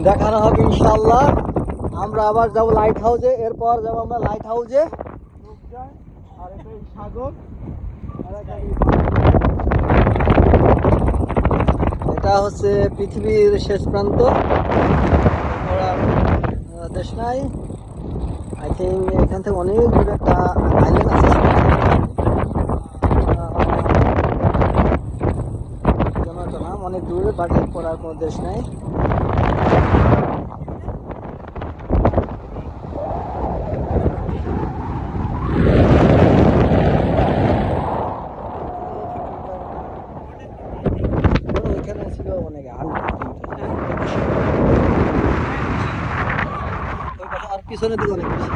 দেখানো হবে ইনশাআল্লাহ। আমরা আবার যাব লাইট হাউসে, এরপর যাব আমরা লাইট হাউসে। আর এটা সাগর, এটা হচ্ছে পৃথিবীর শেষ প্রান্ত, দেশ নাই। আই থিঙ্ক এখান থেকে অনেক দূরে একটা আইল্যান্ড আছে, নাম অনেক দূরে, বাট এরপর আর কোনো দেশ নাই। এখানে ছিল অনেক আর পিছনের দিকে অনেক বেশি।